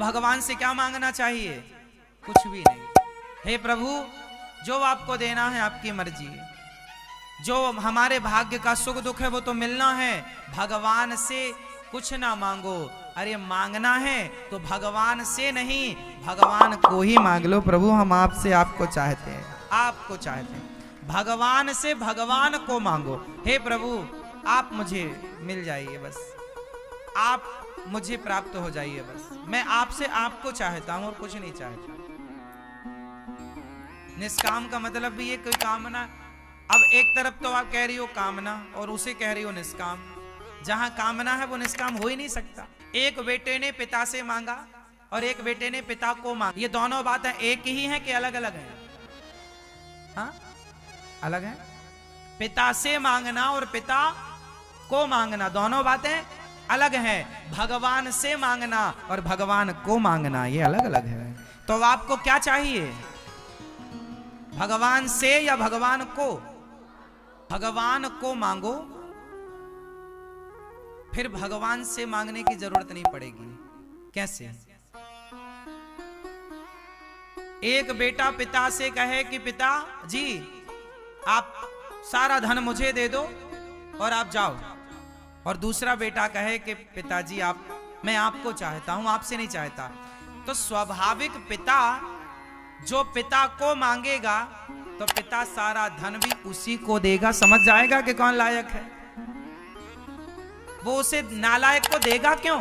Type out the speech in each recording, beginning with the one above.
भगवान से क्या मांगना चाहिए? कुछ भी नहीं। हे प्रभु, जो आपको देना है आपकी मर्जी है। जो हमारे भाग्य का सुख दुख है वो तो मिलना है, भगवान से कुछ ना मांगो। अरे मांगना है तो भगवान से नहीं, भगवान को ही मांग लो। प्रभु हम आपसे आपको चाहते हैं, आपको चाहते हैं। भगवान से भगवान को मांगो। हे प्रभु आप मुझे मिल जाइए, बस आप मुझे प्राप्त हो जाइए, बस मैं आपसे आपको चाहता हूं और कुछ नहीं चाहता। निष्काम का मतलब भी ये कोई कामना। अब एक तरफ तो आप कह रही हो कामना और उसे कह रही हो निष्काम। जहां कामना है वो निष्काम हो ही नहीं सकता। एक बेटे ने पिता से मांगा और एक बेटे ने पिता को मांगा, ये दोनों बातें एक ही हैं कि अलग अलग हैं? हाँ अलग है। पिता से मांगना और पिता को मांगना दोनों बातें अलग हैं। भगवान से मांगना और भगवान को मांगना ये अलग अलग है। तो आपको क्या चाहिए? भगवान से या भगवान को? भगवान को मांगो, फिर भगवान से मांगने की जरूरत नहीं पड़ेगी। कैसे? एक बेटा पिता से कहे कि पिता जी आप सारा धन मुझे दे दो और आप जाओ, और दूसरा बेटा कहे कि पिताजी मैं आपको चाहता हूं, आपसे नहीं चाहता, तो स्वाभाविक पिता जो पिता को मांगेगा तो पिता सारा धन भी उसी को देगा। समझ जाएगा कि कौन लायक है। वो उसे नालायक को देगा क्यों?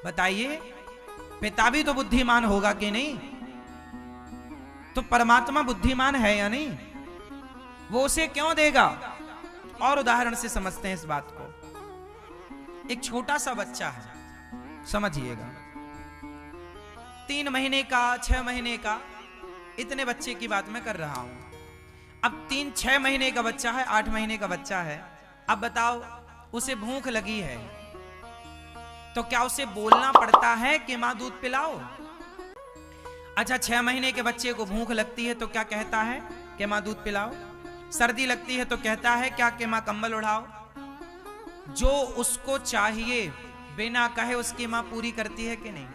बताइए, पिता भी तो बुद्धिमान होगा कि नहीं? तो परमात्मा बुद्धिमान है या नहीं? वो उसे क्यों देगा? और उदाहरण से समझते हैं इस बात को। एक छोटा सा बच्चा है, समझिएगा, 3 महीने का, 6 महीने का, इतने बच्चे की बात मैं कर रहा हूं। अब 3-6 महीने का बच्चा है, 8 महीने का बच्चा है। अब बताओ उसे भूख लगी है तो क्या उसे बोलना पड़ता है कि मां दूध पिलाओ? अच्छा 6 महीने के बच्चे को भूख लगती है तो क्या कहता है कि मां दूध पिलाओ? सर्दी लगती है तो कहता है क्या कि मां कंबल उड़ाओ? जो उसको चाहिए बिना कहे उसकी मां पूरी करती है कि नहीं?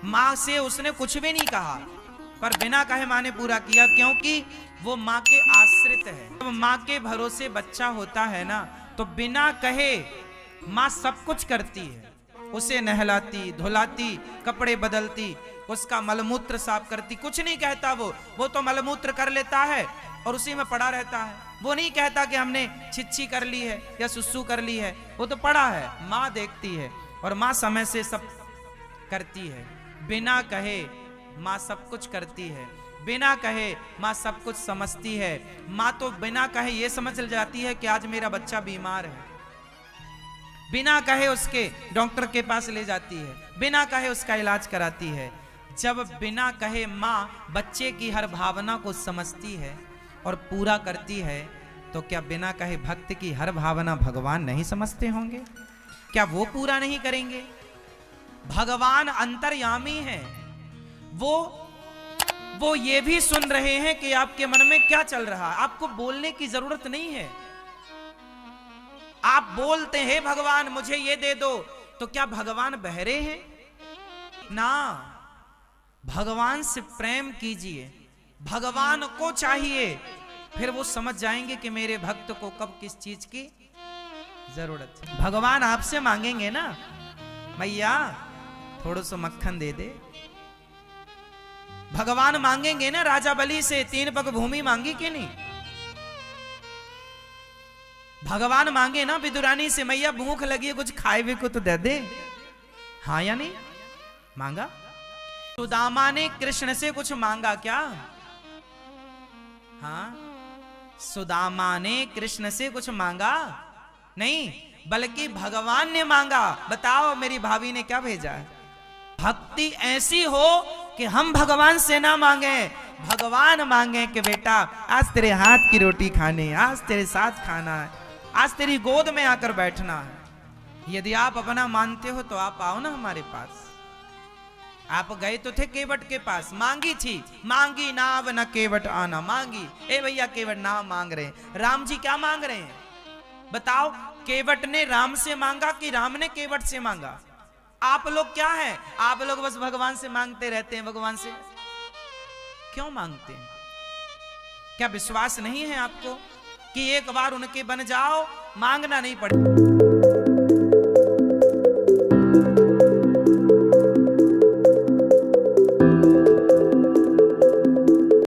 मां से उसने कुछ भी नहीं कहा पर बिना कहे मां ने पूरा किया, क्योंकि वो मां के आश्रित है। जब मां के भरोसे बच्चा होता है ना तो बिना कहे मां सब कुछ करती है। उसे नहलाती, धुलाती, कपड़े बदलती, उसका मलमूत्र साफ करती, कुछ नहीं कहता। वो तो मलमूत्र कर लेता है और उसी में पड़ा रहता है। वो नहीं कहता कि हमने छिच्छी कर ली है या सुसु कर ली है, वो तो पड़ा है। मां देखती है और मां समय से सब करती है। बिना कहे मां सब कुछ करती है, बिना कहे मां सब कुछ समझती है। मां तो बिना कहे ये समझ जाती है कि आज मेरा बच्चा बीमार है, बिना कहे उसके डॉक्टर के पास ले जाती है, बिना कहे उसका इलाज कराती है। जब बिना कहे मां बच्चे की हर भावना को समझती है और पूरा करती है, तो क्या बिना कहे भक्त की हर भावना भगवान नहीं समझते होंगे? क्या वो पूरा नहीं करेंगे? भगवान अंतर्यामी है। वो ये भी सुन रहे हैं कि आपके मन में क्या चल रहा है। आपको बोलने की जरूरत नहीं है। आप बोलते हैं भगवान मुझे ये दे दो, तो क्या भगवान बहरे हैं? ना, भगवान से प्रेम कीजिए, भगवान को चाहिए, फिर वो समझ जाएंगे कि मेरे भक्त को कब किस चीज की जरूरत है। भगवान आपसे मांगेंगे ना, मैया थोड़ा सा मक्खन दे दे। भगवान मांगेंगे ना राजा बलि से 3 पग भूमि मांगी कि नहीं? भगवान मांगे ना विदुरानी से, मैया भूख लगी है कुछ खाए हुए को तो दे दे। हाँ या नहीं? मांगा। सुदामा ने कृष्ण से कुछ मांगा क्या? हाँ, सुदामा ने कृष्ण से कुछ मांगा नहीं, बल्कि भगवान ने मांगा। बताओ मेरी भाभी ने क्या भेजा है? भक्ति ऐसी हो कि हम भगवान से ना मांगे, भगवान मांगे कि बेटा आज तेरे हाथ की रोटी खानी, आज तेरे साथ खाना है, आज तेरी गोद में आकर बैठना है। यदि आप अपना मानते हो तो आप आओ ना हमारे पास। आप गए तो थे केवट के पास, मांगी थी, मांगी नाव न केवट आना, मांगी। ए भैया केवट नाव मांग रहे हैं। राम जी क्या मांग रहे हैं बताओ? केवट ने राम से मांगा कि राम ने केवट से मांगा? आप लोग क्या है, आप लोग बस भगवान से मांगते रहते हैं। भगवान से क्यों मांगते हैं? क्या विश्वास नहीं है आपको कि एक बार उनके बन जाओ, मांगना नहीं पड़े?